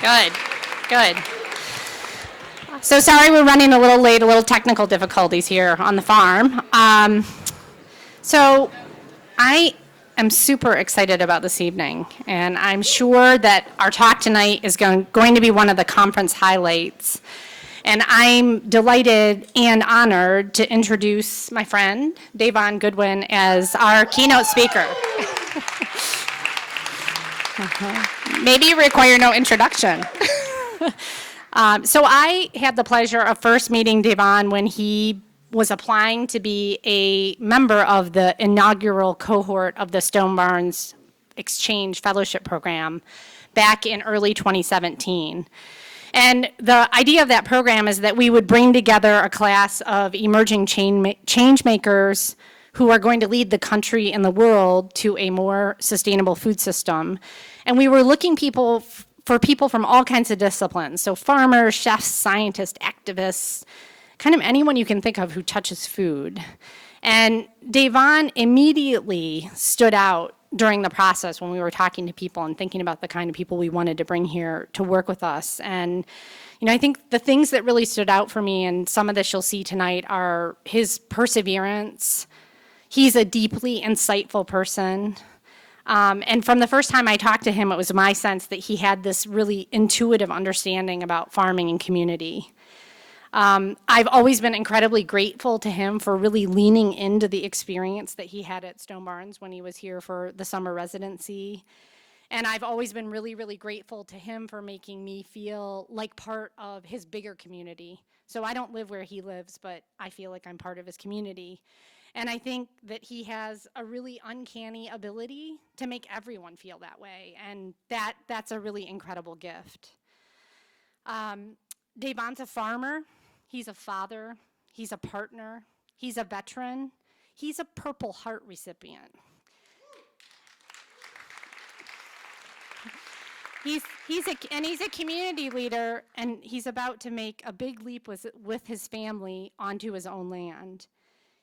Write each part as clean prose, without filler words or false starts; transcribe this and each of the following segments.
Good, good. So sorry we're running a little late, a little technical difficulties here on the farm. So I am super excited about this evening, and I'm sure that our talk tonight is going to be one of the conference highlights. And I'm delighted and honored to introduce my friend, Davon Goodwin, as our keynote speaker. Maybe you require no introduction. So I had the pleasure of first meeting Devon when he was applying to be a member of the inaugural cohort of the Stone Barns Exchange Fellowship Program back in early 2017. And the idea of that program is that we would bring together a class of emerging change makers who are going to lead the country and the world to a more sustainable food system. And we were looking for people from all kinds of disciplines, so farmers, chefs, scientists, activists, kind of anyone you can think of who touches food. And Devon immediately stood out during the process when we were talking to people and thinking about the kind of people we wanted to bring here to work with us. And I think the things that really stood out for me, and some of this you'll see tonight, are his perseverance. He's a deeply insightful person. And from the first time I talked to him, it was my sense that he had this really intuitive understanding about farming and community. I've always been incredibly grateful to him for really leaning into the experience that he had at Stone Barns when he was here for the summer residency. And I've always been really, really grateful to him for making me feel like part of his bigger community. So I don't live where he lives, but I feel like I'm part of his community. And I think that he has a really uncanny ability to make everyone feel that way, and that's a really incredible gift. Davon's a farmer, he's a father, he's a partner, he's a veteran, he's a Purple Heart recipient. He's a community leader, and he's about to make a big leap with his family onto his own land.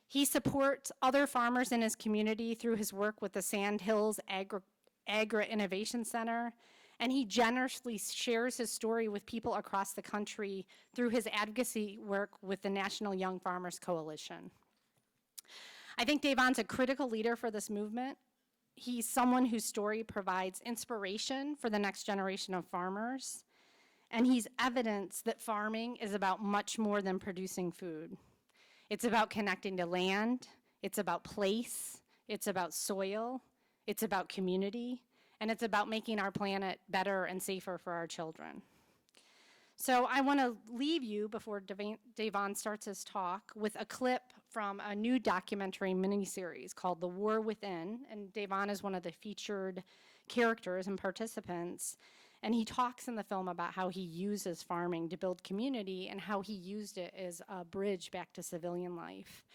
He supports other farmers in his community through his work with the Sand Hills Agri Innovation Center, and he generously shares his story with people across the country through his advocacy work with the National Young Farmers Coalition. I think Davon's a critical leader for this movement. He's someone whose story provides inspiration for the next generation of farmers, and he's evidence that farming is about much more than producing food. It's about connecting to land, it's about place, it's about soil, it's about community, and it's about making our planet better and safer for our children. So I want to leave you, before Davon starts his talk, with a clip from a new documentary miniseries called The War Within, and Davon is one of the featured characters and participants. And he talks in the film about how he uses farming to build community and how he used it as a bridge back to civilian life.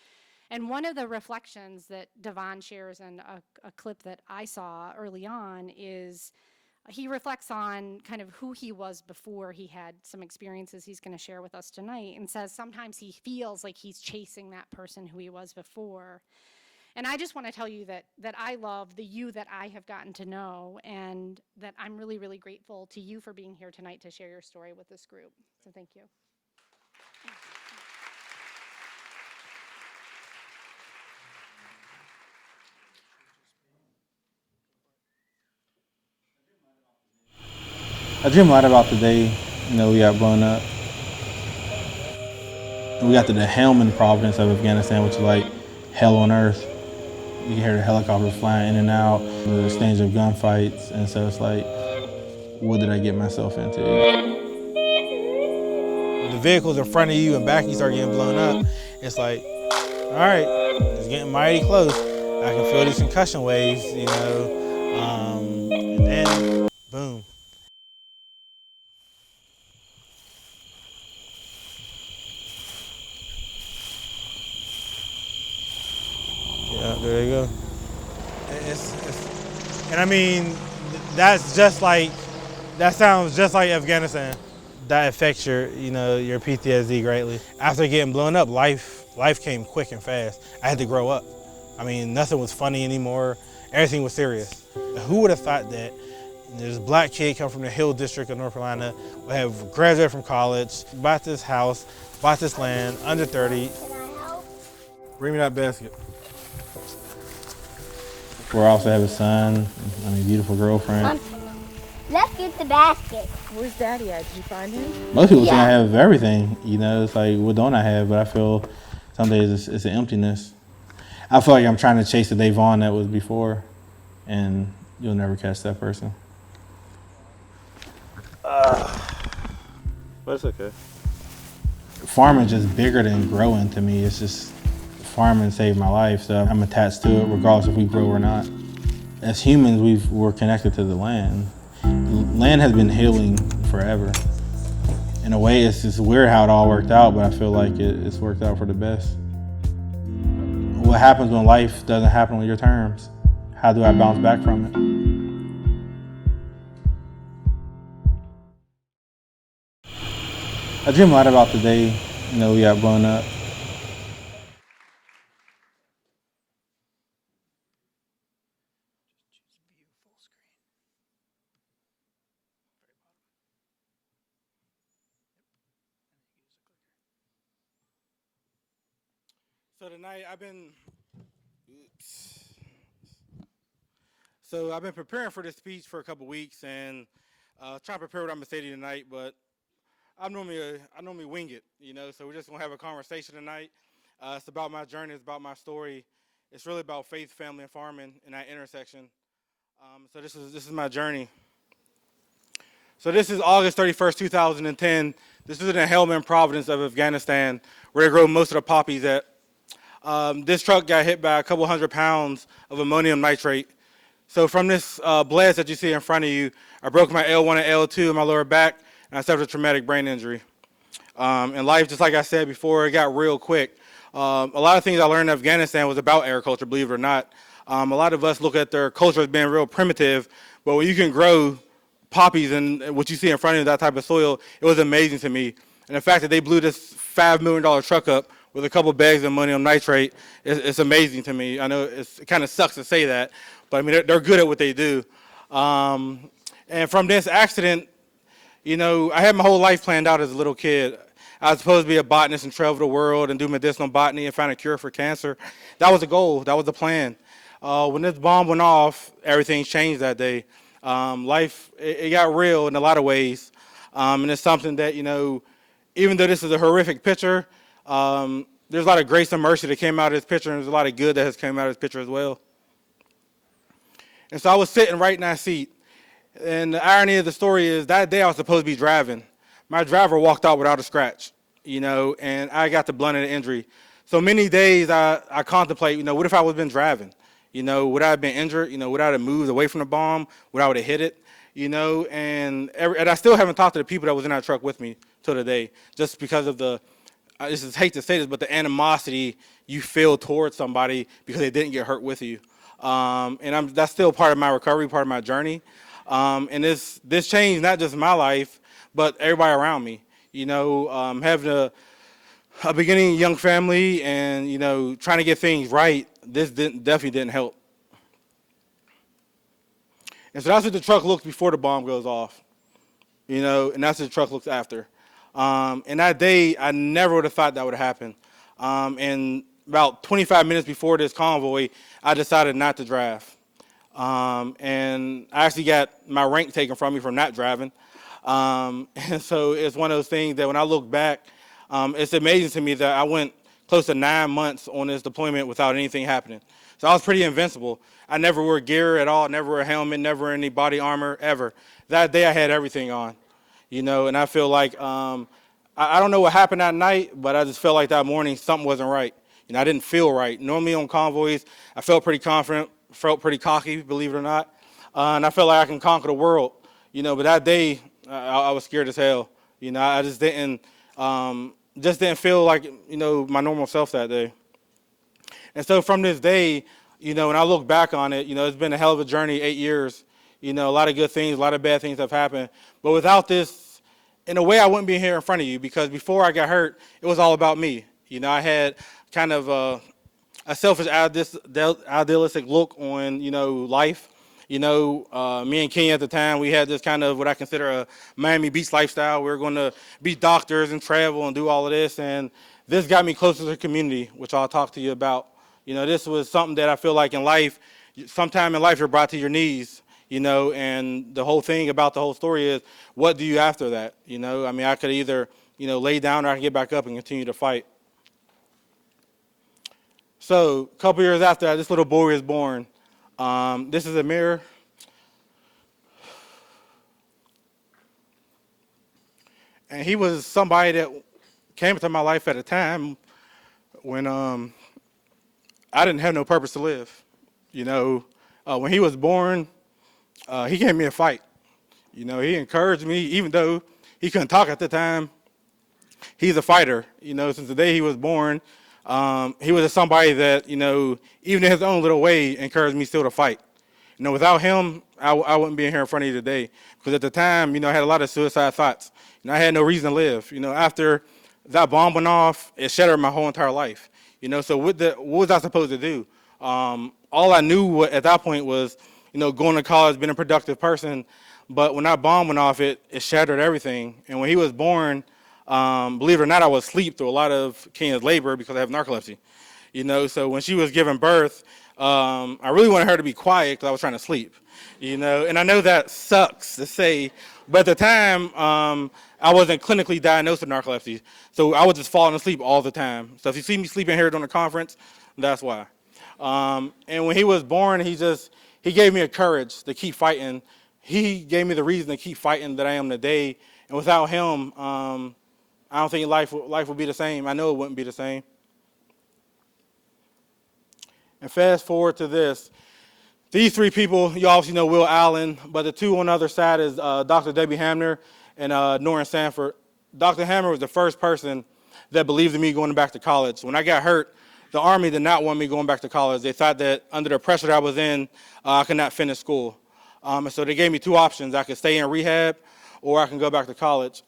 And one of the reflections that Davon shares in a clip that I saw early on is he reflects on kind of who he was before he had some experiences he's going to share with us tonight, and says sometimes he feels like he's chasing that person who he was before. And I just want to tell you that I love the you that I have gotten to know, and that I'm really, really grateful to you for being here tonight to share your story with this group. So thank you. I dream a lot about the day, we got blown up. We got to the Helmand province of Afghanistan, which is like hell on earth. You can hear the helicopters flying in and out, the exchange of gunfights, and so it's like, what did I get myself into? The vehicles in front of you and back, you start getting blown up. It's like, all right, it's getting mighty close. I can feel these concussion waves, and then, boom. Yeah, there you go. And I mean, that sounds just like Afghanistan. That affects your PTSD greatly. After getting blown up, life came quick and fast. I had to grow up. I mean, nothing was funny anymore. Everything was serious. Who would have thought that There's a black kid come from the Hill District of North Carolina. We have graduated from college, bought this house, bought this land, under 30. Bring me that basket. We also have a son, beautiful girlfriend. Let's get the basket. Where's Daddy at? Did you find him? Most people think I have everything, it's like, what don't I have? But I feel some days it's an emptiness. I feel like I'm trying to chase the Davon that was before, and you'll never catch that person. But it's okay. Farming is just bigger than growing to me. It's just farming saved my life, so I'm attached to it regardless if we grow or not. As humans, we're connected to the land. Land has been healing forever. In a way, it's just weird how it all worked out, but I feel like it's worked out for the best. What happens when life doesn't happen on your terms? How do I bounce back from it? I dream a lot about the day, we got blown up. So tonight I've been preparing for this speech for a couple weeks and trying to prepare what I'm gonna say to you tonight, but I normally wing it, so we're just gonna have a conversation tonight. It's about my journey, it's about my story. It's really about faith, family, and farming in that intersection. So this is my journey. So this is August 31st, 2010. This is in Helmand province of Afghanistan, where they grow most of the poppies at. This truck got hit by a couple 100 pounds of ammonium nitrate. So from this blast that you see in front of you, I broke my L1 and L2 in my lower back, and I suffered a traumatic brain injury. In life, just like I said before, it got real quick. A lot of things I learned in Afghanistan was about agriculture, believe it or not. A lot of us look at their culture as being real primitive, but when you can grow poppies and what you see in front of you, that type of soil, it was amazing to me. And the fact that they blew this $5 million truck up with a couple bags of ammonium nitrate, it's amazing to me. I know it kind of sucks to say that, but they're good at what they do. And from this accident, I had my whole life planned out as a little kid. I was supposed to be a botanist and travel the world and do medicinal botany and find a cure for cancer. That was the goal, that was the plan. When this bomb went off, everything changed that day. Life, it got real in a lot of ways. And it's something that, even though this is a horrific picture, there's a lot of grace and mercy that came out of this picture, and there's a lot of good that has come out of this picture as well. And so I was sitting right in that seat. And the irony of the story is that day I was supposed to be driving. My driver walked out without a scratch, and I got the blunt of the injury. So many days I contemplate, what if I would have been driving? Would I have been injured? Would I have moved away from the bomb? Would I would have hit it? And I still haven't talked to the people that was in that truck with me till today, just because of I just hate to say this, but the animosity you feel towards somebody because they didn't get hurt with you. And that's still part of my recovery, part of my journey. And this changed not just my life, but everybody around me. Having a beginning young family and, trying to get things right, this definitely didn't help. And so that's what the truck looks before the bomb goes off, and that's what the truck looks after. And that day, I never would have thought that would happen. And about 25 minutes before this convoy, I decided not to drive. And I actually got my rank taken from me for not driving. And so it's one of those things that when I look back, it's amazing to me that I went close to 9 months on this deployment without anything happening. So I was pretty invincible. I never wore gear at all, never wore a helmet, never any body armor, ever. That day I had everything on, and I feel like, I don't know what happened that night, but I just felt like that morning something wasn't right. I didn't feel right. Normally on convoys, I felt pretty confident, felt pretty cocky, believe it or not. And I felt like I can conquer the world, but that day I was scared as hell. I just didn't feel like, my normal self that day. And so from this day, when I look back on it, it's been a hell of a journey, 8 years. A lot of good things, a lot of bad things have happened. But without this, in a way, I wouldn't be here in front of you, because before I got hurt, it was all about me. I had kind of a selfish, idealistic look on, life. Me and Kenya at the time, we had this kind of what I consider a Miami Beach lifestyle. We were going to be doctors and travel and do all of this, and this got me closer to the community, which I'll talk to you about. This was something that I feel like in life, sometime in life you're brought to your knees, and the whole thing about the whole story is, what do you after that? I could either, lay down or I can get back up and continue to fight. So a couple years after that, this little boy was born. This is a mirror. And he was somebody that came into my life at a time when I didn't have no purpose to live. When he was born, he gave me a fight. He encouraged me, even though he couldn't talk at the time. He's a fighter. Since the day he was born, he was somebody that, even in his own little way, encouraged me still to fight. Without him, I wouldn't be in here in front of you today. Because at the time, I had a lot of suicide thoughts. I had no reason to live. After that bomb went off, it shattered my whole entire life. So what was I supposed to do? All I knew at that point was, going to college, being a productive person. But when that bomb went off, it shattered everything. And when he was born, believe it or not, I was asleep through a lot of Kenya's labor because I have narcolepsy. So when she was giving birth, I really wanted her to be quiet because I was trying to sleep. And I know that sucks to say, but at the time, I wasn't clinically diagnosed with narcolepsy. So I was just falling asleep all the time. So if you see me sleeping here during the conference, that's why. And when he was born, he gave me a courage to keep fighting. He gave me the reason to keep fighting that I am today. And without him, I don't think life would be the same. I know it wouldn't be the same. And fast forward to this. These three people, you obviously know Will Allen, but the two on the other side is Dr. Debbie Hamner and Norrin Sanford. Dr. Hamner was the first person that believed in me going back to college. When I got hurt, the Army did not want me going back to college. They thought that under the pressure that I was in, I could not finish school. And so they gave me two options. I could stay in rehab or I can go back to college.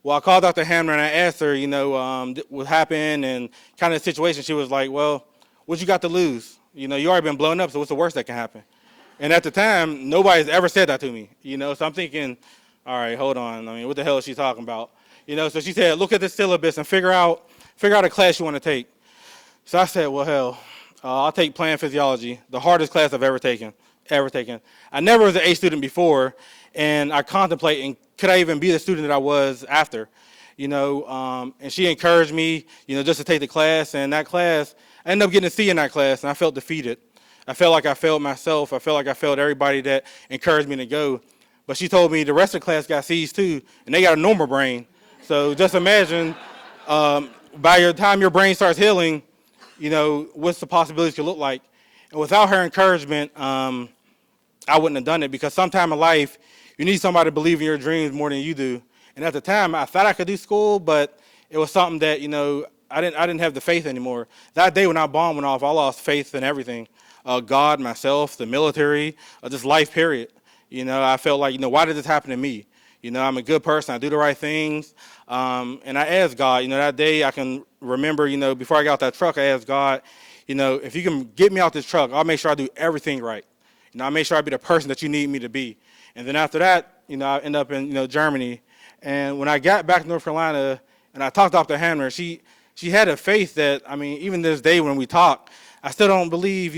Well, I called Dr. Hamner and I asked her, what happened and kind of the situation. She was like, well, what you got to lose? You already been blown up, so what's the worst that can happen? And at the time, nobody's ever said that to me, So I'm thinking, all right, hold on. What the hell is she talking about? So she said, look at the syllabus and figure out a class you want to take. So I said, well, hell, I'll take plant physiology, the hardest class I've ever taken. I never was an A student before, and I contemplating, could I even be the student that I was after? And she encouraged me, just to take the class, and that class, I ended up getting a C in that class, and I felt defeated. I felt like I failed myself. I felt like I failed everybody that encouraged me to go. But she told me the rest of the class got C's too, and they got a normal brain. So just imagine, by the time your brain starts healing, what's the possibilities could look like. And without her encouragement, I wouldn't have done it, because sometime in life, you need somebody to believe in your dreams more than you do. And at the time, I thought I could do school, but it was something that, I didn't have the faith anymore. That day when that bomb went off, I lost faith in everything. God, myself, the military, just life, period. I felt like, why did this happen to me? I'm a good person. I do the right things. And I asked God, that day I can remember, before I got out that truck, I asked God, if you can get me out this truck, I'll make sure I do everything right. I'll make sure I be the person that you need me to be. And then after that, I end up in, Germany. And when I got back to North Carolina and I talked to Dr. Hamner, she had a faith that, even this day when we talk, I still don't believe,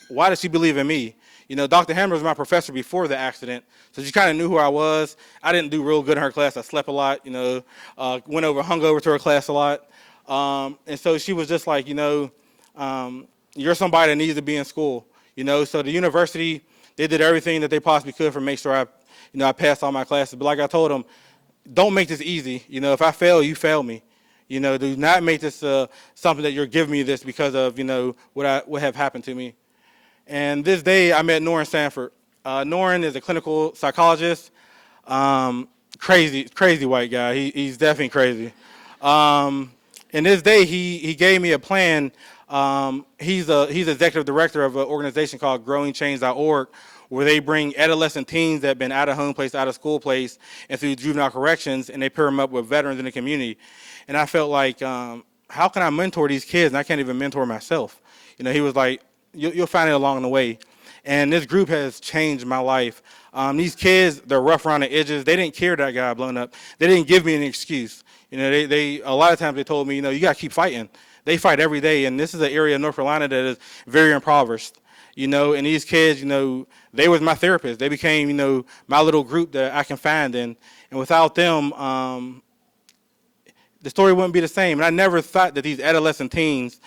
why does she believe in me? Dr. Hamner was my professor before the accident, so she kind of knew who I was. I didn't do real good in her class. I slept a lot, hung over to her class a lot. And so she was just like, you're somebody that needs to be in school. So the university, they did everything that they possibly could for make sure I passed all my classes. But like I told them, don't make this easy. If I fail, you fail me. Do not make this something that you're giving me this because of, what have happened to me. And this day I met Norrin Sanford. Norrin is a clinical psychologist. Crazy white guy. He's definitely crazy. And this day he gave me a plan. He's executive director of an organization called growingchange.org, where they bring adolescent teens that have been out of home place, out of school place, and through juvenile corrections, and they pair them up with veterans in the community. And I felt like, how can I mentor these kids and I can't even mentor myself? He was like, you'll find it along the way. And this group has changed my life. These kids, they're rough around the edges. They didn't care that I got blown up. They didn't give me an excuse. You know, they a lot of times they told me, you know, you got to keep fighting. They fight every day, and this is an area of North Carolina that is very impoverished. You know, and these kids, you know, they was my therapist. They became, you know, my little group that I can find in. And without them, the story wouldn't be the same. And I never thought that these adolescent teens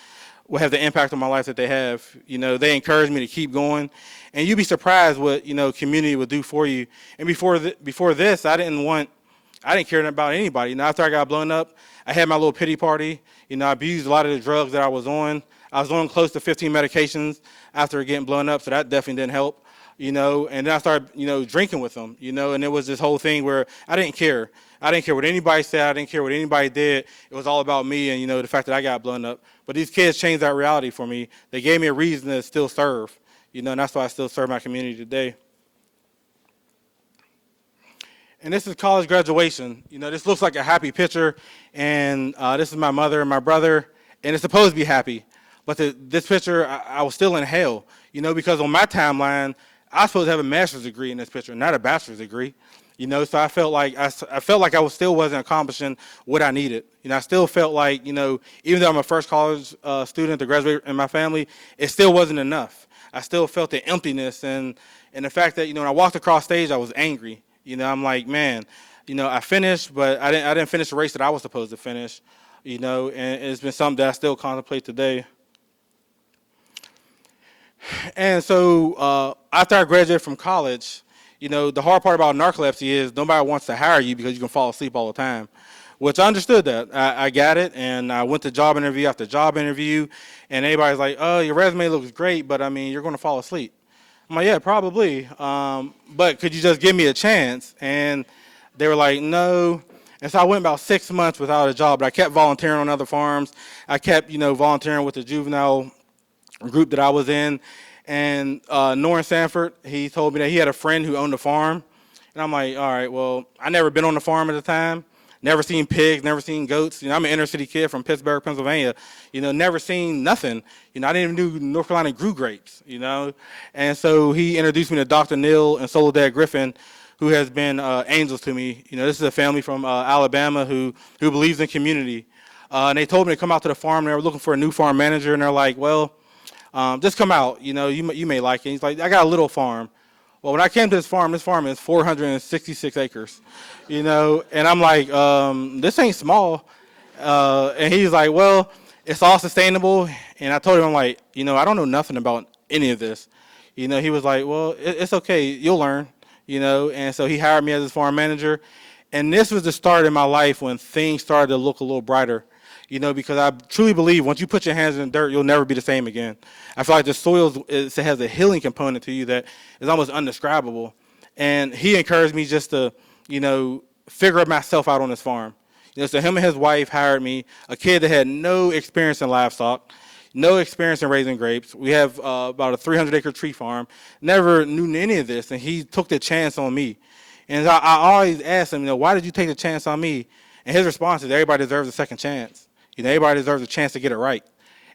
would have the impact on my life that they have. You know, they encouraged me to keep going. And you'd be surprised what, you know, community would do for you. And before this, I didn't care about anybody. You know, after I got blown up, I had my little pity party. You know, I abused a lot of the drugs that I was on. I was on close to 15 medications after getting blown up, so that definitely didn't help. You know, and then I started, you know, drinking with them, you know, and it was this whole thing where I didn't care. I didn't care what anybody said. I didn't care what anybody did. It was all about me and, you know, the fact that I got blown up. But these kids changed that reality for me. They gave me a reason to still serve, you know, and that's why I still serve my community today. And this is college graduation. You know, this looks like a happy picture, and this is my mother and my brother, and it's supposed to be happy. But this picture, I was still in hell, you know, because on my timeline, I was supposed to have a master's degree in this picture, not a bachelor's degree. You know, so I felt like I still wasn't accomplishing what I needed. You know, I still felt like, you know, even though I'm a first college student to graduate in my family, it still wasn't enough. I still felt the emptiness and the fact that, you know, when I walked across stage, I was angry. You know, I'm like, man, you know, I finished, but I didn't finish the race that I was supposed to finish. You know, and it's been something that I still contemplate today. And so after I graduated from college, you know, the hard part about narcolepsy is nobody wants to hire you because you can fall asleep all the time, which I understood that. I got it, and I went to job interview after job interview, and everybody's like, oh, your resume looks great, but, I mean, you're going to fall asleep. I'm like, yeah, probably, but could you just give me a chance? And they were like, no. And so I went about 6 months without a job, but I kept volunteering on other farms. I kept, you know, volunteering with the juvenile group that I was in. And Norrin Sanford, he told me that he had a friend who owned a farm. And I'm like, all right, well, I never been on the farm at the time. Never seen pigs, never seen goats. You know, I'm an inner city kid from Pittsburgh, Pennsylvania. You know, never seen nothing. You know, I didn't even know North Carolina grew grapes, you know. And so he introduced me to Dr. Neil and Soledad Griffin, who has been angels to me. You know, this is a family from Alabama who believes in community. And they told me to come out to the farm. They were looking for a new farm manager, and they're like, well, just come out. You know, you may like it. He's like, I got a little farm. Well, when I came to this farm is 466 acres, you know, and I'm like, this ain't small. And he's like, well, it's all sustainable. And I told him, I'm like, you know, I don't know nothing about any of this. You know, he was like, well, it's okay. You'll learn, you know. And so he hired me as his farm manager. And this was the start in my life when things started to look a little brighter. You know, because I truly believe once you put your hands in the dirt, you'll never be the same again. I feel like the soil has a healing component to you that is almost undescribable. And he encouraged me just to, you know, figure myself out on this farm. You know, so him and his wife hired me, a kid that had no experience in livestock, no experience in raising grapes. We have about a 300-acre tree farm. Never knew any of this, and he took the chance on me. And I always asked him, you know, why did you take the chance on me? And his response is, everybody deserves a second chance. You know, everybody deserves a chance to get it right.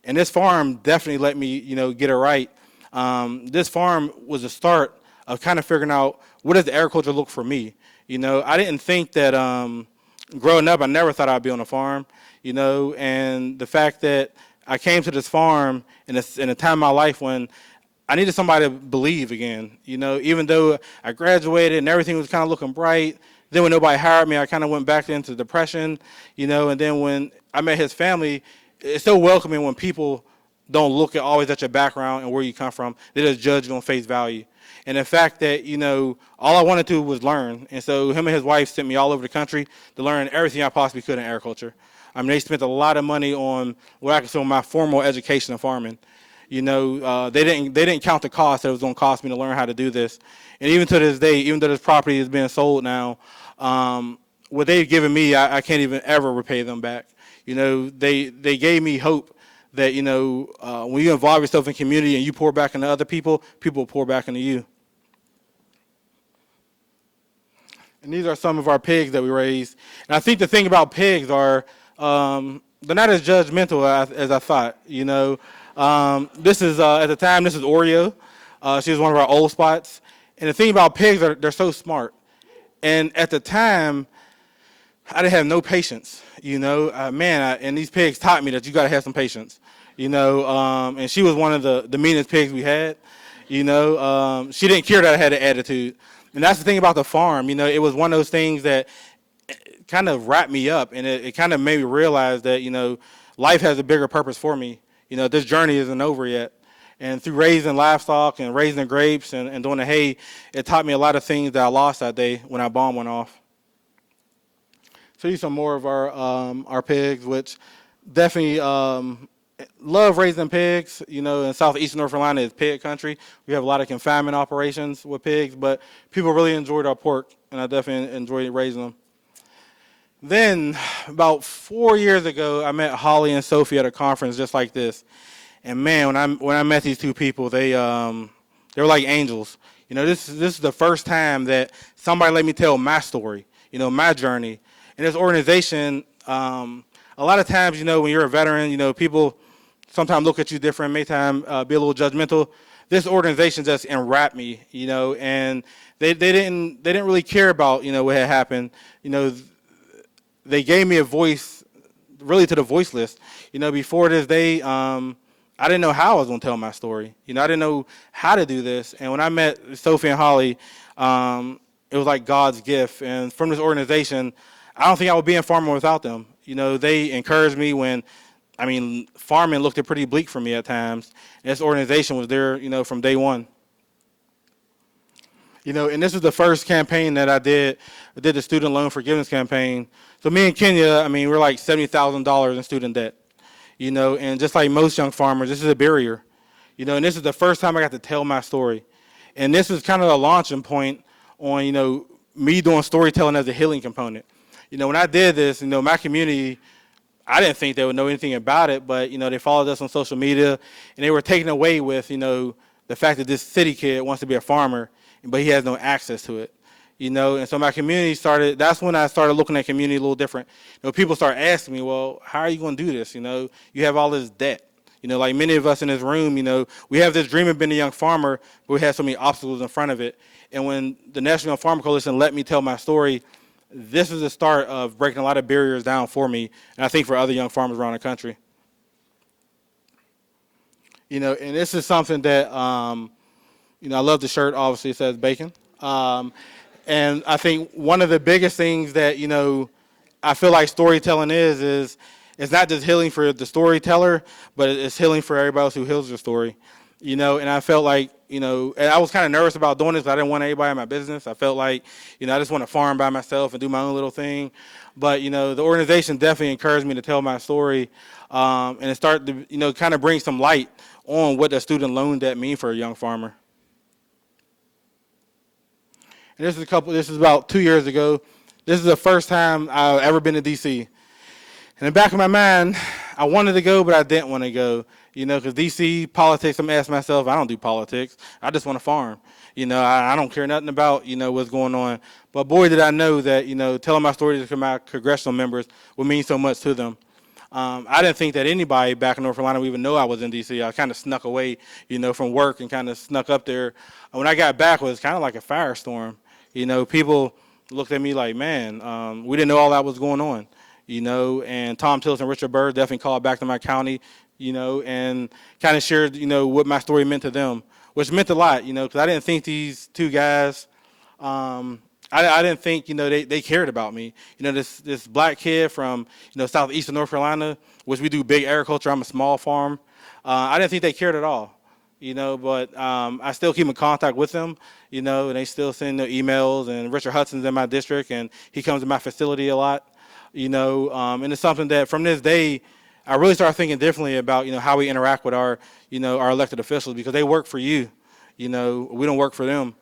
And this farm definitely let me, you know, get it right. This farm was the start of kind of figuring out what does the agriculture look for me. You know, I didn't think that growing up, I never thought I'd be on a farm, you know, and the fact that I came to this farm in a time in my life when I needed somebody to believe again, you know, even though I graduated and everything was kind of looking bright. Then when nobody hired me, I kind of went back into depression, you know, and then when I met his family, it's so welcoming when people don't look always at your background and where you come from. They just judge you on face value. And the fact that, you know, all I wanted to do was learn. And so him and his wife sent me all over the country to learn everything I possibly could in agriculture. I mean, they spent a lot of money on what I consider my formal education in farming. You know, they didn't count the cost that it was going to cost me to learn how to do this. And even to this day, even though this property is being sold now, what they've given me, I can't even ever repay them back. You know, they gave me hope that, you know, when you involve yourself in community and you pour back into other people, people will pour back into you. And these are some of our pigs that we raised. And I think the thing about pigs are they're not as judgmental as I thought, you know. This is, at the time, this is Oreo. She was one of our old spots. And the thing about pigs, they're so smart. And at the time, I didn't have no patience, and these pigs taught me that you got to have some patience, and she was one of the meanest pigs we had, she didn't care that I had an attitude. And that's the thing about the farm, it was one of those things that kind of wrapped me up, and it kind of made me realize that, life has a bigger purpose for me. This journey isn't over yet. And through raising livestock and raising grapes and doing the hay, it taught me a lot of things that I lost that day when our bomb went off. So these are some more of our pigs, which definitely love raising pigs. In southeastern North Carolina is pig country. We have a lot of confinement operations with pigs, but people really enjoyed our pork, and I definitely enjoyed raising them. Then, about 4 years ago, I met Holly and Sophie at a conference just like this. And man, when I met these two people, they were like angels. This is the first time that somebody let me tell my story, my journey. And this organization, a lot of times, when you're a veteran, people sometimes look at you different, may time be a little judgmental. This organization just enwrapped me, and they didn't really care about, what had happened. They gave me a voice, really to the voiceless. Before this day, I didn't know how I was going to tell my story. I didn't know how to do this. And when I met Sophie and Holly, it was like God's gift. And from this organization, I don't think I would be in farming without them. They encouraged me when, farming looked pretty bleak for me at times. And this organization was there, from day one. And this was the first campaign that I did. I did the student loan forgiveness campaign. So me and Kenya, we're like $70,000 in student debt. And just like most young farmers, this is a barrier. And this is the first time I got to tell my story. And this is kind of a launching point on, me doing storytelling as a healing component. When I did this, my community, I didn't think they would know anything about it, but, they followed us on social media, and they were taken away with, the fact that this city kid wants to be a farmer, but he has no access to it. And so my community that's when I started looking at community a little different. People start asking me, well, how are you going to do this? You have all this debt. Like many of us in this room, we have this dream of being a young farmer, but we have so many obstacles in front of it. And when the National Young Farmer Coalition let me tell my story, this is the start of breaking a lot of barriers down for me, and I think for other young farmers around the country. And this is something that, I love the shirt, obviously it says bacon. And I think one of the biggest things that, I feel like storytelling is it's not just healing for the storyteller, but it's healing for everybody else who hears the story. And I felt like, and I was kind of nervous about doing this, but I didn't want anybody in my business. I felt like, I just want to farm by myself and do my own little thing. But, the organization definitely encouraged me to tell my story, and it started to, kind of bring some light on what the student loan debt mean for a young farmer. And this is about 2 years ago. This is the first time I've ever been to D.C. In the back of my mind, I wanted to go, but I didn't want to go, because D.C. politics, I'm asking myself, I don't do politics. I just want to farm. I don't care nothing about, what's going on. But boy, did I know that, telling my story to my congressional members would mean so much to them. I didn't think that anybody back in North Carolina would even know I was in D.C. I kind of snuck away, from work and kind of snuck up there. When I got back, it was kind of like a firestorm. People looked at me like, man, we didn't know all that was going on, and Tom Tillis and Richard Byrd definitely called back to my county, and kind of shared, what my story meant to them, which meant a lot, because I didn't think these two guys, I didn't think, they cared about me. This black kid from, southeastern North Carolina, which we do big agriculture, I'm a small farm. I didn't think they cared at all. But I still keep in contact with them, and they still send their emails, and Richard Hudson's in my district, and he comes to my facility a lot, and it's something that from this day, I really started thinking differently about, how we interact with our elected officials, because they work for you, we don't work for them,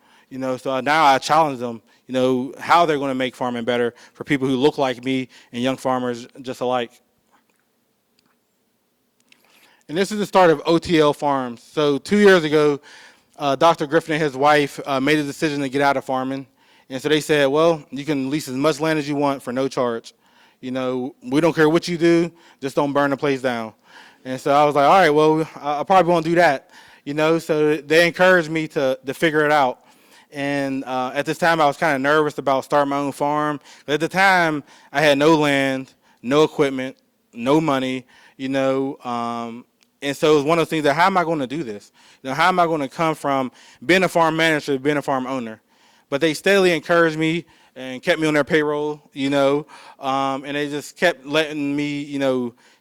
so now I challenge them, how they're going to make farming better for people who look like me and young farmers just alike. And this is the start of OTL Farms. So 2 years ago, Dr. Griffin and his wife made a decision to get out of farming. And so they said, well, you can lease as much land as you want for no charge. We don't care what you do, just don't burn the place down. And so I was like, all right, well, I probably won't do that. So they encouraged me to figure it out. And at this time, I was kind of nervous about starting my own farm. But at the time, I had no land, no equipment, no money, and so it was one of those things that how am I going to do this? How am I going to come from being a farm manager to being a farm owner? But they steadily encouraged me and kept me on their payroll, and they just kept letting me,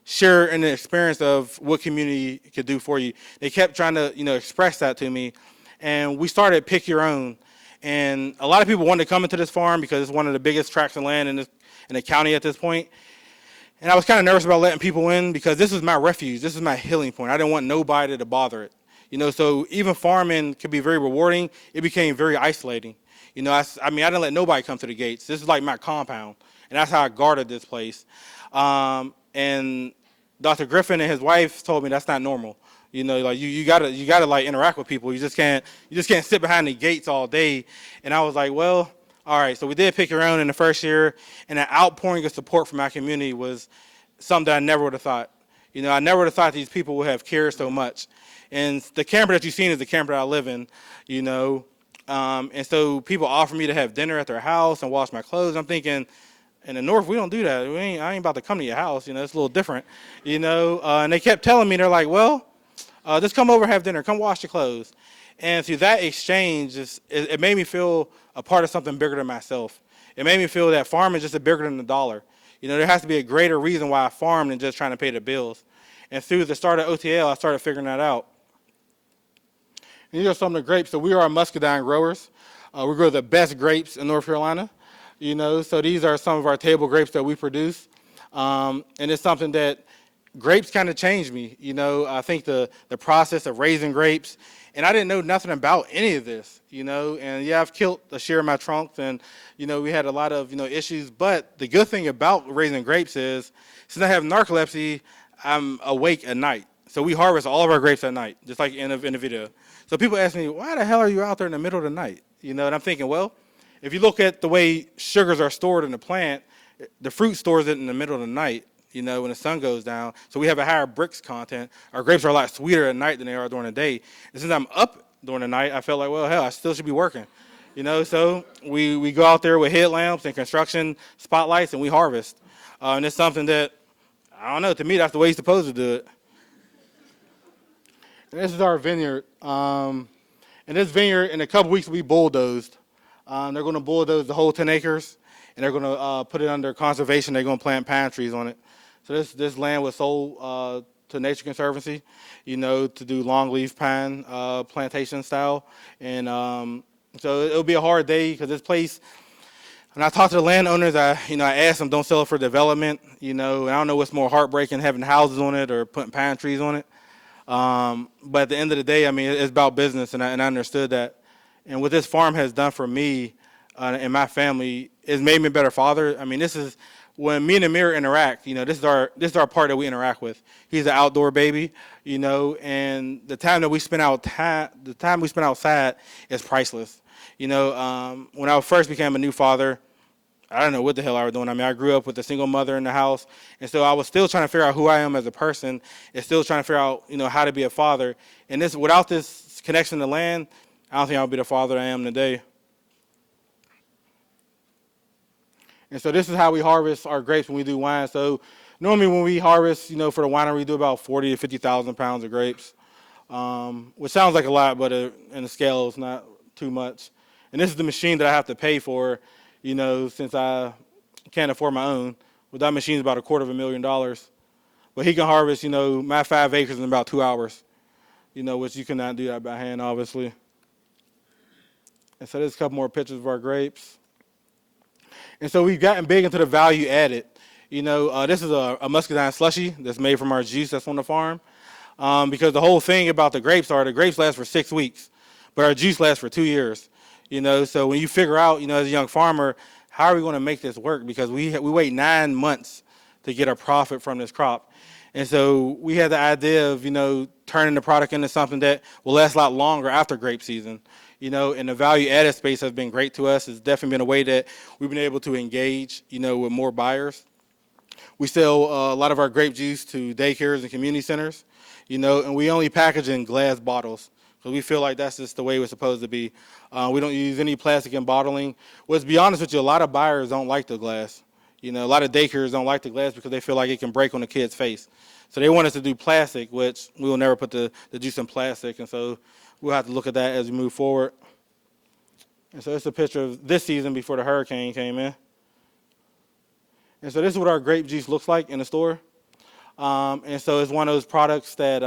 share in the experience of what community could do for you. They kept trying to, express that to me. And we started Pick Your Own. And a lot of people wanted to come into this farm because it's one of the biggest tracts of land in the county at this point. And I was kind of nervous about letting people in because this was my refuge. This is my healing point. I didn't want nobody to bother it. So even farming could be very rewarding. It became very isolating. I didn't let nobody come to the gates. This is like my compound. And that's how I guarded this place. And Dr. Griffin and his wife told me that's not normal. You gotta like interact with people. You just can't sit behind the gates all day. And I was like, well, all right. So we did Pick Your Own in the first year, and an outpouring of support from my community was something that I never would have thought. I never would have thought these people would have cared so much. And the camper that you've seen is the camper that I live in. And so people offer me to have dinner at their house and wash my clothes. I'm thinking, in the North, we don't do that. I ain't about to come to your house. It's a little different. And they kept telling me, they're like, well, just come over and have dinner. Come wash your clothes. And through that exchange, it made me feel a part of something bigger than myself. It made me feel that farming is just bigger than the dollar. There has to be a greater reason why I farm than just trying to pay the bills. And through the start of OTL, I started figuring that out. And these are some of the grapes. So we are muscadine growers. We grow the best grapes in North Carolina. So these are some of our table grapes that we produce. And it's something that grapes kind of changed me. I think the process of raising grapes, and I didn't know nothing about any of this, and yeah, I've killed a share of my trunks, and, we had a lot of, issues. But the good thing about raising grapes is, since I have narcolepsy, I'm awake at night. So we harvest all of our grapes at night, just like in the video. So people ask me, why the hell are you out there in the middle of the night? And I'm thinking, well, if you look at the way sugars are stored in the plant, the fruit stores it in the middle of the night, when the sun goes down. So we have a higher bricks content. Our grapes are a lot sweeter at night than they are during the day. And since I'm up during the night, I felt like, well, hell, I still should be working. So we go out there with headlamps and construction spotlights, and we harvest. And it's something that, I don't know, to me, that's the way you're supposed to do it. And this is our vineyard. And this vineyard, in a couple weeks, will be bulldozed. They're going to bulldoze the whole 10 acres, and they're going to put it under conservation. They're going to plant pine trees on it. So this land was sold to Nature Conservancy, to do longleaf pine plantation style. And so it'll be a hard day because this place, when I talk to the landowners, I ask them, don't sell it for development, and I don't know what's more heartbreaking, having houses on it or putting pine trees on it. But at the end of the day, it's about business, and I understood that. And what this farm has done for me and my family is made me a better father. This is when me and Amir interact. This is our part that we interact with. He's an outdoor baby, and the time that we spend outside is priceless. When I first became a new father, I don't know what the hell I was doing. I grew up with a single mother in the house, and so I was still trying to figure out who I am as a person, and still trying to figure out, how to be a father. And without this connection to land, I don't think I would be the father I am today. And so this is how we harvest our grapes when we do wine. So normally when we harvest, for the winery, we do about 40 to 50,000 pounds of grapes, which sounds like a lot, but in the scale, it's not too much. And this is the machine that I have to pay for, since I can't afford my own. Well, that machine is about $250,000. But he can harvest, my 5 acres in about 2 hours, which you cannot do that by hand, obviously. And so there's a couple more pictures of our grapes. And so we've gotten big into the value added. This is a muscadine slushy that's made from our juice that's on the farm. Because the whole thing about the grapes last for 6 weeks, but our juice lasts for 2 years. So when you figure out, as a young farmer, how are we going to make this work? Because we wait 9 months to get a profit from this crop. And so we had the idea of, turning the product into something that will last a lot longer after grape season. And the value added space has been great to us. It's definitely been a way that we've been able to engage, with more buyers. We sell a lot of our grape juice to daycares and community centers, and we only package in glass bottles. because we feel like that's just the way it's supposed to be. We don't use any plastic in bottling. Well, to be honest with you, a lot of buyers don't like the glass. A lot of daycares don't like the glass because they feel like it can break on the kid's face. So they want us to do plastic, which we will never put the juice in plastic, and so we'll have to look at that as we move forward. And so it's a picture of this season before the hurricane came in. And so this is what our grape juice looks like in the store. And so it's one of those products that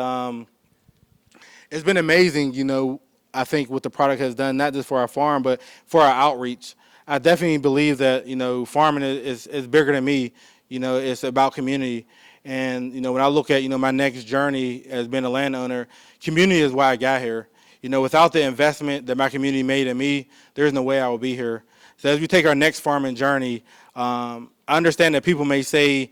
it's been amazing, I think what the product has done, not just for our farm, but for our outreach. I definitely believe that, farming is bigger than me. It's about community. And, when I look at, my next journey as being a landowner, community is why I got here. Without the investment that my community made in me, there's no way I would be here. So as we take our next farming journey, I understand that people may say,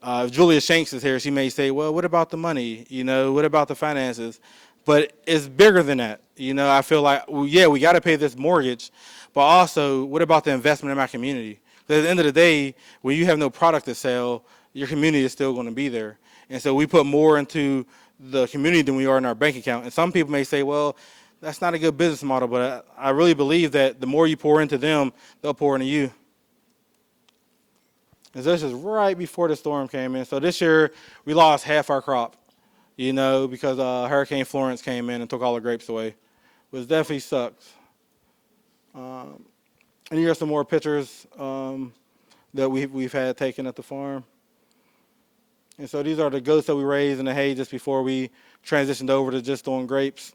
if Julia Shanks is here, she may say, well, what about the money? What about the finances? But it's bigger than that. I feel like, well, yeah, we got to pay this mortgage, but also, what about the investment in my community? Because at the end of the day, when you have no product to sell, your community is still going to be there. And so we put more into the community than we are in our bank account. And some people may say, well, that's not a good business model, but I really believe that the more you pour into them, they'll pour into you. And so this is right before the storm came in. So this year, we lost half our crop, because Hurricane Florence came in and took all the grapes away, which definitely sucks. And here are some more pictures that we've had taken at the farm. And so these are the goats that we raised in the hay just before we transitioned over to just doing grapes.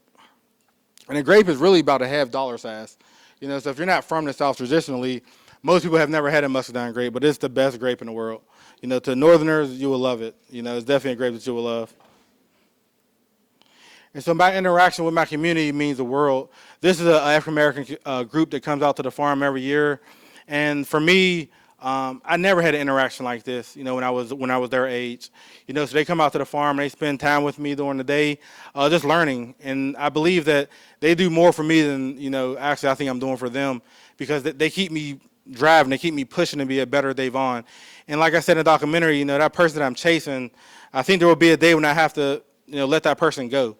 And a grape is really about a $50 size. So if you're not from the South traditionally, most people have never had a muscadine grape, but it's the best grape in the world. To Northerners, you will love it. It's definitely a grape that you will love. And so my interaction with my community means the world. This is an African-American group that comes out to the farm every year. And for me, I never had an interaction like this, when I was their age. So they come out to the farm and they spend time with me during the day, just learning. And I believe that they do more for me than, actually I think I'm doing for them, because they keep me driving, they keep me pushing to be a better Davon. And like I said in the documentary, that person that I'm chasing, I think there will be a day when I have to, let that person go,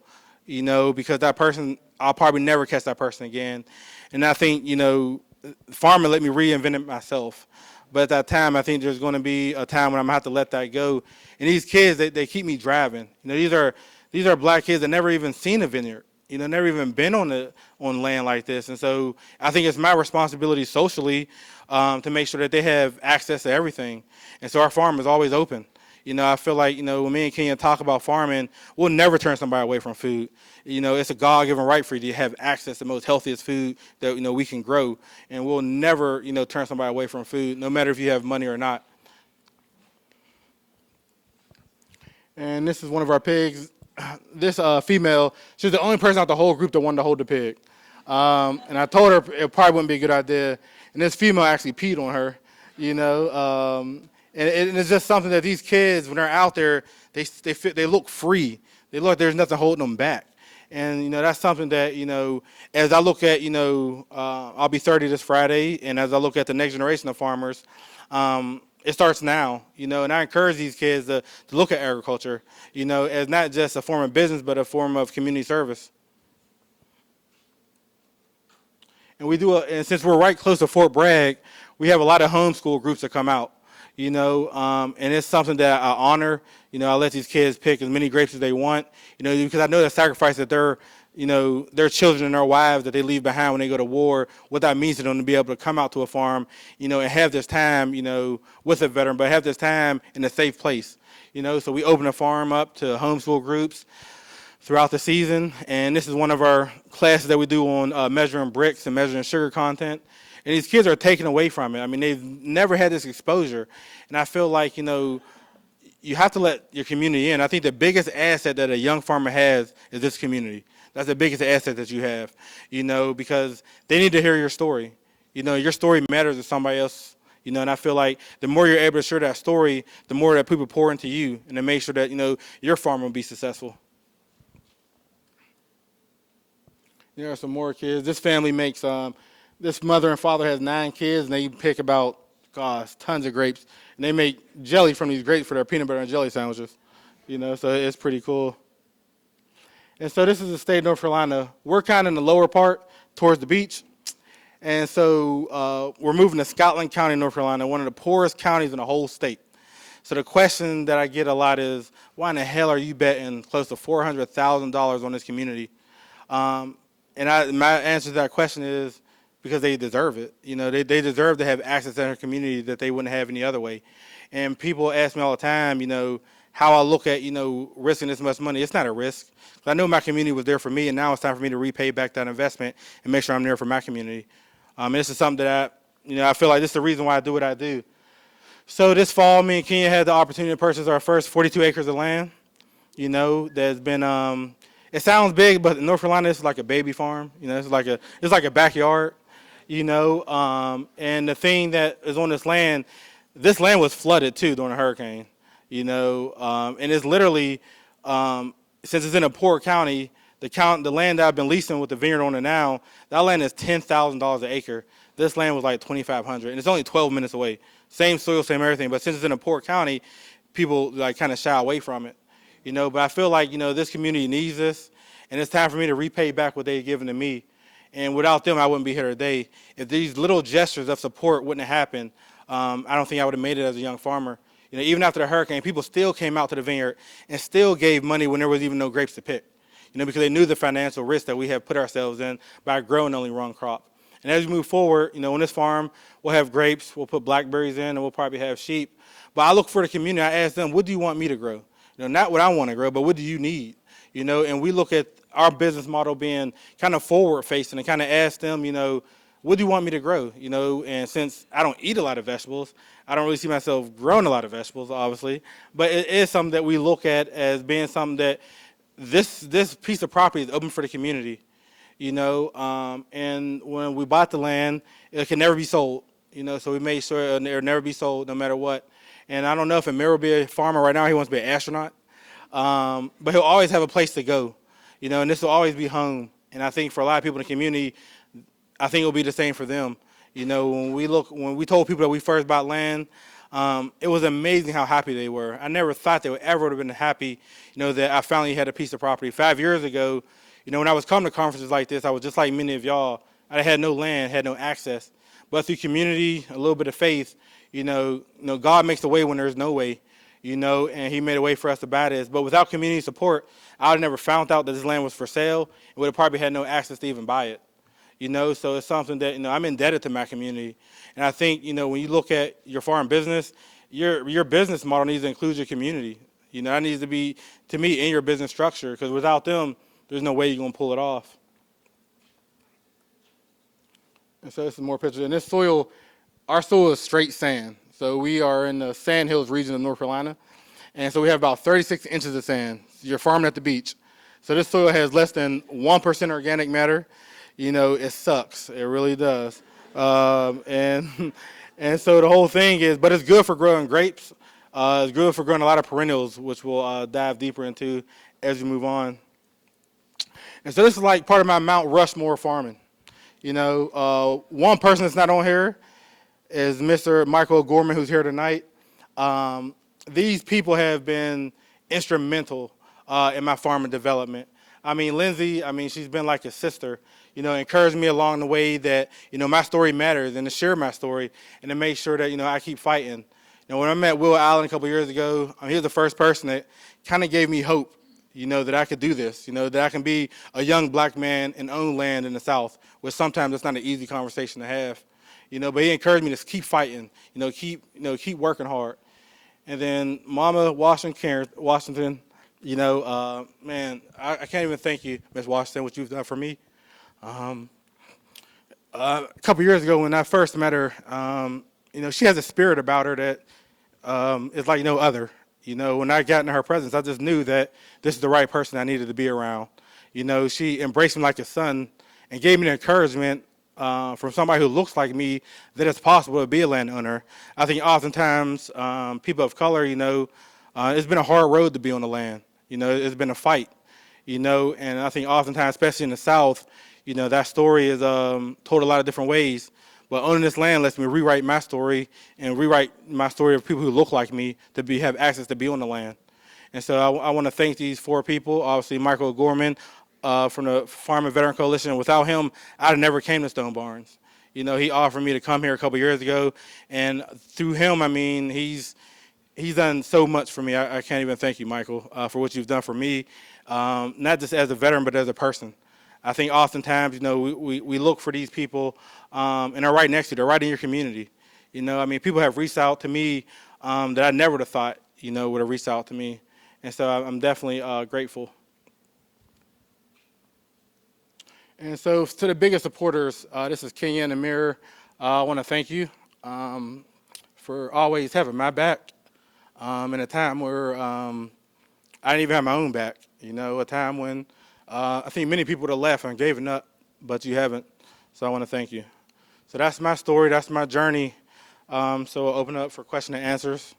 because that person, I'll probably never catch that person again. And I think, farming let me reinvent it myself. But at that time, I think there's going to be a time when I'm going to have to let that go. And these kids, they keep me driving. These are black kids that never even seen a vineyard, never even been on land like this. And so I think it's my responsibility socially to make sure that they have access to everything. And so our farm is always open. I feel like, when me and Kenya talk about farming, we'll never turn somebody away from food. It's a God-given right for you to have access to the most healthiest food that, we can grow. And we'll never, turn somebody away from food, no matter if you have money or not. And this is one of our pigs. This female, she's the only person out the whole group that wanted to hold the pig. And I told her it probably wouldn't be a good idea. And this female actually peed on her, And it's just something that these kids, when they're out there, they look free. They look like there's nothing holding them back. And, that's something that, as I look at, I'll be 30 this Friday, and as I look at the next generation of farmers, it starts now, and I encourage these kids to look at agriculture, as not just a form of business, but a form of community service. And and since we're right close to Fort Bragg, we have a lot of homeschool groups that come out. And it's something that I honor. I let these kids pick as many grapes as they want, because I know the sacrifice that their children and their wives that they leave behind when they go to war, what that means to them to be able to come out to a farm, and have this time, with a veteran, but have this time in a safe place. So we open the farm up to homeschool groups throughout the season. And this is one of our classes that we do on measuring bricks and measuring sugar content. And these kids are taken away from it. I mean, they've never had this exposure. And I feel like, you have to let your community in. I think the biggest asset that a young farmer has is this community. That's the biggest asset that you have, because they need to hear your story. Your story matters to somebody else, and I feel like the more you're able to share that story, the more that people pour into you and to make sure that, your farm will be successful. There are some more kids. This family makes, this mother and father has 9 kids, and they pick about, tons of grapes. And they make jelly from these grapes for their peanut butter and jelly sandwiches, so it's pretty cool. And so this is the state of North Carolina. We're kind of in the lower part towards the beach. And so we're moving to Scotland County, North Carolina, one of the poorest counties in the whole state. So the question that I get a lot is, why in the hell are you betting close to $400,000 on this community? And my answer to that question is because they deserve it. You know, they deserve to have access to their community that they wouldn't have any other way. And people ask me all the time, you know, how I look at, you know, risking this much money. It's not a risk. I know my community was there for me, and now it's time for me to repay back that investment and make sure I'm there for my community. This is something that I feel like this is the reason why I do what I do. So this fall, me and Kenya had the opportunity to purchase our first 42 acres of land. You know, there's been, it sounds big, but in North Carolina, it's like a baby farm. You know, it's like a backyard. You know, and the thing that is on this land was flooded too during a hurricane. You know, and it's literally, since it's in a poor county, the land that I've been leasing with the vineyard on it now, that land is $10,000 an acre. This land was like $2,500, and it's only 12 minutes away. Same soil, same everything, but since it's in a poor county, people like kind of shy away from it. You know, but I feel like, you know, this community needs this, and it's time for me to repay back what they've given to me. And without them, I wouldn't be here today. If these little gestures of support wouldn't have happened, I don't think I would have made it as a young farmer. You know, even after the hurricane, people still came out to the vineyard and still gave money when there was even no grapes to pick. You know, because they knew the financial risk that we have put ourselves in by growing only one crop. And as we move forward, you know, on this farm, we'll have grapes, we'll put blackberries in, and we'll probably have sheep. But I look for the community. I ask them, what do you want me to grow? You know, not what I want to grow, but what do you need? You know, and we look at our business model being kind of forward-facing and kind of ask them, you know, what do you want me to grow? You know, and since I don't eat a lot of vegetables, I don't really see myself growing a lot of vegetables, obviously. But it is something that we look at as being something that this piece of property is open for the community. You know, and when we bought the land, it can never be sold. You know, so we made sure it'll never be sold no matter what. And I don't know if Amir will be a farmer right now. He wants to be an astronaut. But he'll always have a place to go. You know, and this will always be home. And I think for a lot of people in the community, I think it'll be the same for them. You know, when we told people that we first bought land, it was amazing how happy they were. I never thought they would ever have been happy, you know, that I finally had a piece of property. 5 years ago, you know, when I was coming to conferences like this, I was just like many of y'all. I had no land, had no access. But through community, a little bit of faith, you know, God makes a way when there's no way, you know, and he made a way for us to buy this. But without community support, I would have never found out that this land was for sale and would have probably had no access to even buy it. You know, so it's something that, you know, I'm indebted to my community. And I think, you know, when you look at your farm business, your business model needs to include your community. You know, that needs to be, to me, in your business structure, because without them, there's no way you're going to pull it off. And so this is more pictures. And this soil, our soil is straight sand. So we are in the Sand Hills region of North Carolina. And so we have about 36 inches of sand. You're farming at the beach. So this soil has less than 1% organic matter. You know, it sucks. It really does. And so the whole thing is, but it's good for growing grapes. It's good for growing a lot of perennials, which we'll dive deeper into as we move on. And so this is like part of my Mount Rushmore farming. You know, one person that's not on here is Mr. Michael Gorman, who's here tonight. These people have been instrumental in my farming development. I mean, Lindsay, she's been like a sister, you know, encouraged me along the way that, you know, my story matters and to share my story and to make sure that, you know, I keep fighting. You know, when I met Will Allen a couple years ago, he was the first person that kind of gave me hope, you know, that I could do this, you know, that I can be a young black man and own land in the South, which sometimes it's not an easy conversation to have, you know, but he encouraged me to keep fighting, keep working hard. And then Mama Washington, you know, man, I can't even thank you, Ms. Washington, what you've done for me. A couple years ago when I first met her, you know, she has a spirit about her that is like no other. You know, when I got into her presence, I just knew that this is the right person I needed to be around. You know, she embraced me like a son and gave me the encouragement from somebody who looks like me that it's possible to be a landowner. I think oftentimes people of color, you know, it's been a hard road to be on the land. You know, it's been a fight, you know, and I think oftentimes, especially in the South, you know, that story is told a lot of different ways. But owning this land lets me rewrite my story and rewrite my story of people who look like me to have access to be on the land. And so I want to thank these 4 people. Obviously, Michael Gorman from the Farm and Veteran Coalition. Without him, I'd have never came to Stone Barns. You know, he offered me to come here a couple years ago, and through him, I mean, he's done so much for me. I can't even thank you, Michael, for what you've done for me, not just as a veteran, but as a person. I think oftentimes, you know, we look for these people, and they're right next to you. They're right in your community. You know, I mean, people have reached out to me that I never would have thought, you know, would have reached out to me. And so I'm definitely grateful. And so to the biggest supporters, this is Kenya in the mirror. I want to thank you for always having my back in a time where I didn't even have my own back. You know, a time when I think many people would have left and given up, but you haven't. So I want to thank you. So that's my story. That's my journey. So I'll open up for question and answers.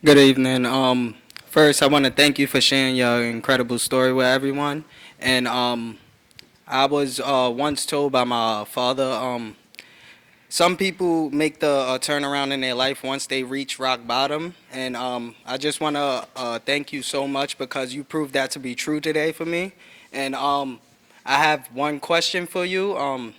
Good evening. First, I want to thank you for sharing your incredible story with everyone. And I was once told by my father, some people make the turnaround in their life once they reach rock bottom. And I just want to thank you so much because you proved that to be true today for me. And I have one question for you.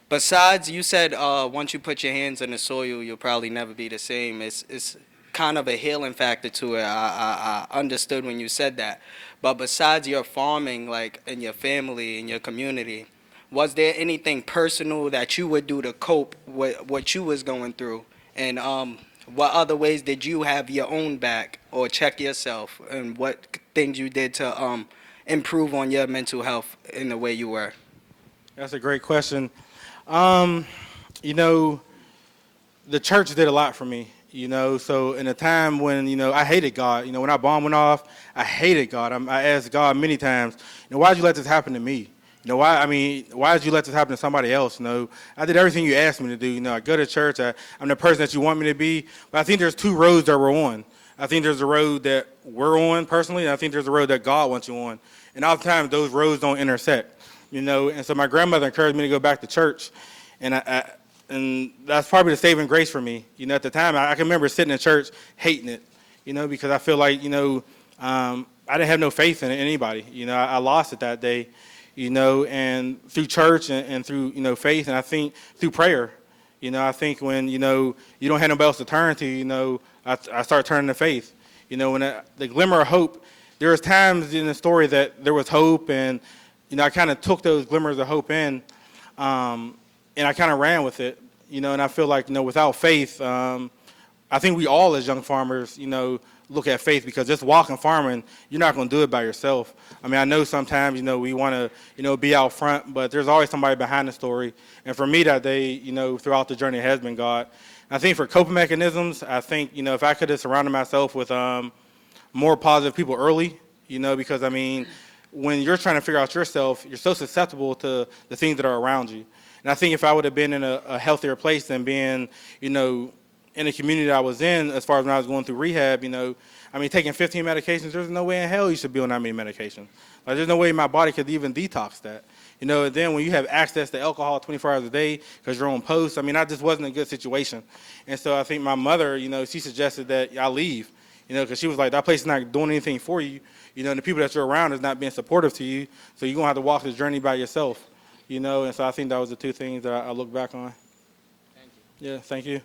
Besides, you said once you put your hands in the soil, you'll probably never be the same. It's kind of a healing factor to it. I understood when you said that. But besides your farming, like in your family, in your community, was there anything personal that you would do to cope with what you was going through? And what other ways did you have your own back or check yourself? And what things you did to improve on your mental health in the way you were? That's a great question. You know, the church did a lot for me, you know, so in a time when, you know, I hated God, you know, when our bomb went off, I hated God. I asked God many times, you know, why did you let this happen to me? You know, why did you let this happen to somebody else? You know, I did everything you asked me to do. You know, I go to church, I'm the person that you want me to be, but I think there's 2 roads that we're on. I think there's a road that we're on personally, and I think there's a road that God wants you on. And oftentimes those roads don't intersect, you know, and so my grandmother encouraged me to go back to church. And that's probably the saving grace for me. You know, at the time, I can remember sitting in church hating it, you know, because I feel like, you know, I didn't have no faith in anybody. You know, I lost it that day, you know, and through church and through, you know, faith, and I think through prayer. You know, I think when, you know, you don't have nobody else to turn to, you know, I start turning to faith. You know, when the glimmer of hope, there was times in the story that there was hope, and, you know, I kind of took those glimmers of hope in. And I kind of ran with it, you know, and I feel like, you know, without faith, I think we all as young farmers, you know, look at faith, because just walking farming, you're not going to do it by yourself. I mean, I know sometimes, you know, we want to, you know, be out front, but there's always somebody behind the story. And for me that day, you know, throughout the journey, it has been God. I think for coping mechanisms, I think, you know, if I could have surrounded myself with more positive people early, you know, because, I mean, when you're trying to figure out yourself, you're so susceptible to the things that are around you. And I think if I would have been in a healthier place than being, you know, in the community that I was in, as far as when I was going through rehab, you know, I mean, taking 15 medications, there's no way in hell you should be on that many medications. Like, there's no way my body could even detox that. You know, and then when you have access to alcohol 24 hours a day because you're on post, I mean, I just wasn't in a good situation. And so I think my mother, you know, she suggested that I leave, you know, because she was like, that place is not doing anything for you. You know, and the people that you're around is not being supportive to you, so you're going to have to walk this journey by yourself. You know, and so I think that was the 2 things that I look back on. Thank you. Yeah, thank you.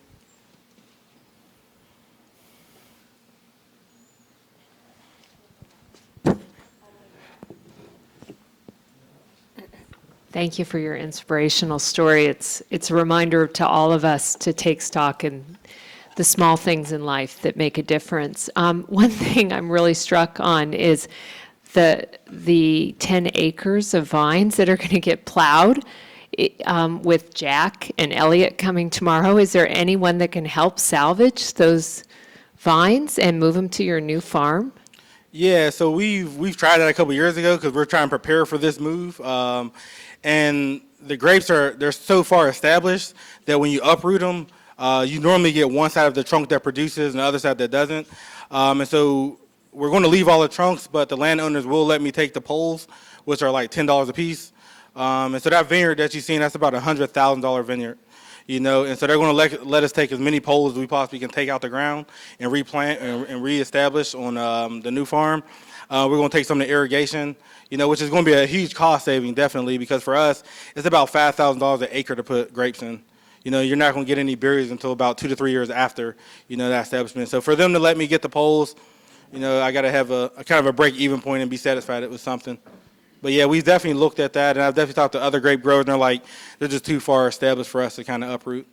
Thank you for your inspirational story. It's a reminder to all of us to take stock in the small things in life that make a difference. One thing I'm really struck on is the 10 acres of vines that are going to get plowed. With Jack and Elliot coming tomorrow, is there anyone that can help salvage those vines and move them to your new farm? Yeah, so we've tried that a couple years ago because we're trying to prepare for this move, and the grapes they're so far established that when you uproot them, you normally get one side of the trunk that produces and the other side that doesn't, and so we're going to leave all the trunks, but the landowners will let me take the poles, which are like $10 a piece. And so that vineyard that you've seen, that's about a $100,000 vineyard, and so they're going to let us take as many poles as we possibly can take out the ground and replant and reestablish on the new farm. We're going to take some of the irrigation, which is going to be a huge cost saving, definitely, because for us, it's about $5,000 an acre to put grapes in. You're not going to get any berries until about 2 to 3 years after, that establishment. So for them to let me get the poles, I got to have a kind of a break-even point and be satisfied with something. But yeah, we've definitely looked at that, and I've definitely talked to other grape growers, and they're like, they're just too far established for us to kind of uproot.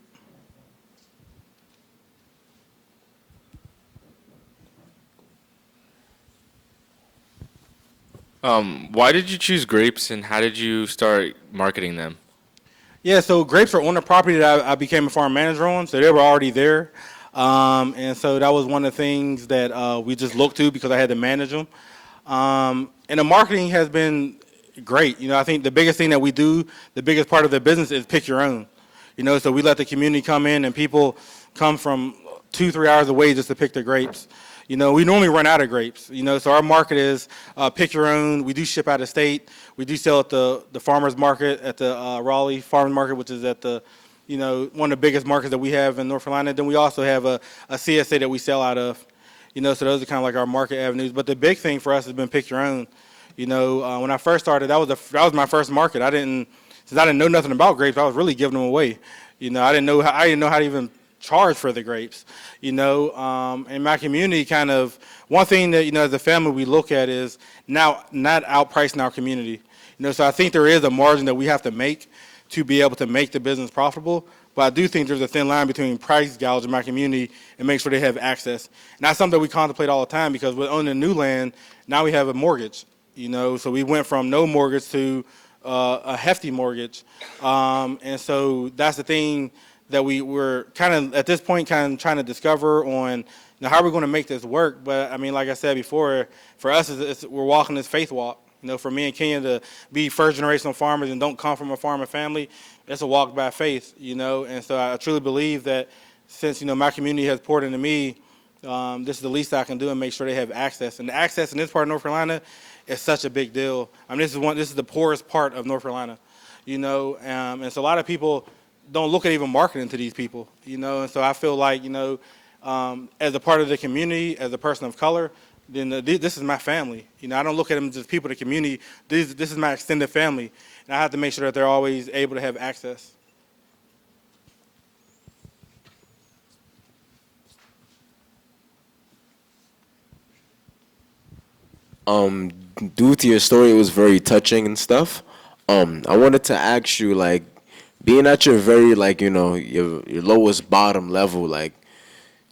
Why did you choose grapes, and how did you start marketing them? Yeah, so grapes are on the property that I became a farm manager on, so they were already there. And so that was one of the things that we just looked to because I had to manage them. And the marketing has been great. I think the biggest thing that we do, the biggest part of the business is pick your own. So we let the community come in and people come from 2-3 hours away just to pick the grapes. We normally run out of grapes, so our market is pick your own. We do ship out of state. We do sell at the farmers market at the Raleigh Farmers Market, which is at the, one of the biggest markets that we have in North Carolina. Then we also have a CSA that we sell out of, so those are kind of like our market avenues. But the big thing for us has been pick your own. When I first started, that was my first market. Since I didn't know nothing about grapes, I was really giving them away. I didn't know how to even charge for the grapes. In my community, kind of one thing that as a family we look at is now not outpricing our community. So I think there is a margin that we have to make to be able to make the business profitable. But I do think there's a thin line between price gouge in my community and make sure they have access. And that's something we contemplate all the time because with owning the new land, now we have a mortgage. So we went from no mortgage to a hefty mortgage. And so that's the thing that we're kind of, at this point, kind of trying to discover on how we're going to make this work. But, I mean, like I said before, for us, we're walking this faith walk. For me and Kenya to be first-generational farmers and don't come from a farming family, it's a walk by faith, And so I truly believe that since, my community has poured into me, this is the least I can do and make sure they have access. And the access in this part of North Carolina is such a big deal. I mean, this is the poorest part of North Carolina, and so a lot of people don't look at even marketing to these people, And so I feel like, as a part of the community, as a person of color, then this is my family. I don't look at them as just people in the community. This is my extended family, and I have to make sure that they're always able to have access. Due to your story, it was very touching and stuff. I wanted to ask you, like, being at your very, your lowest bottom level,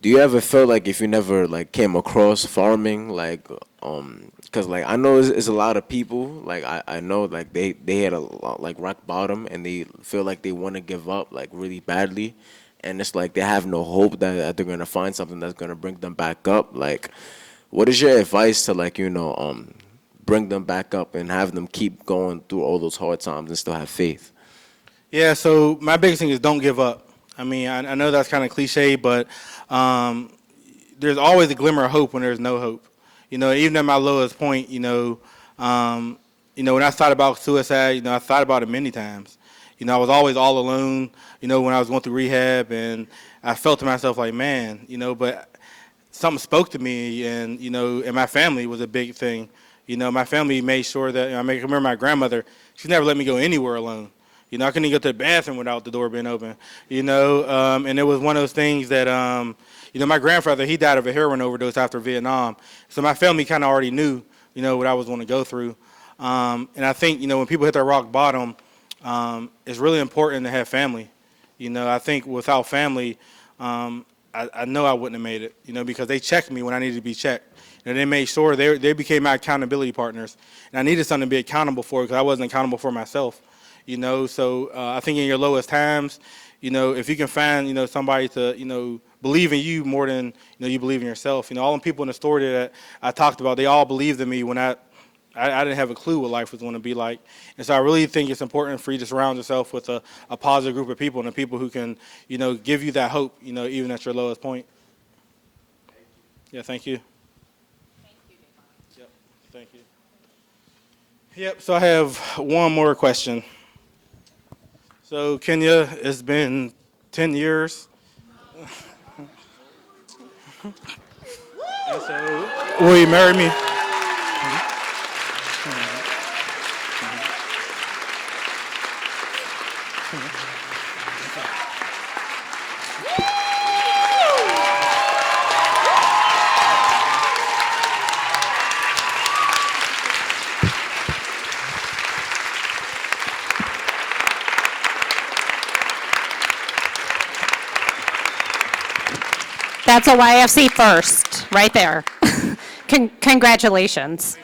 do you ever feel like if you never, came across farming, because, I know it's a lot of people, I know, they had a lot, rock bottom, and they feel like they want to give up, really badly, and it's like they have no hope that they're going to find something that's going to bring them back up, what is your advice to, bring them back up and have them keep going through all those hard times and still have faith? Yeah, so my biggest thing is don't give up. I mean, I know that's kind of cliche, but there's always a glimmer of hope when there's no hope. Even at my lowest point, when I thought about suicide, I thought about it many times. I was always all alone, when I was going through rehab, and I felt to myself like, man, but something spoke to me, and, and my family was a big thing. My family made sure that, I remember my grandmother, she never let me go anywhere alone. I couldn't even go to the bathroom without the door being open, and it was one of those things that, my grandfather, he died of a heroin overdose after Vietnam. So my family kind of already knew, what I was going to go through. And I think, when people hit their rock bottom, it's really important to have family. I think without family, I know I wouldn't have made it, because they checked me when I needed to be checked. And they made sure they became my accountability partners. And I needed something to be accountable for because I wasn't accountable for myself, So I think in your lowest times, if you can find, somebody to, believe in you more than, you believe in yourself. All the people in the story that I talked about, they all believed in me when I didn't have a clue what life was going to be like. And so I really think it's important for you to surround yourself with a positive group of people and the people who can, give you that hope, even at your lowest point. Yeah, thank you. Yep, thank you. Yep, so I have one more question. So Kenya, it's been 10 years. And so, will you marry me? That's a YFC first, right there. Congratulations.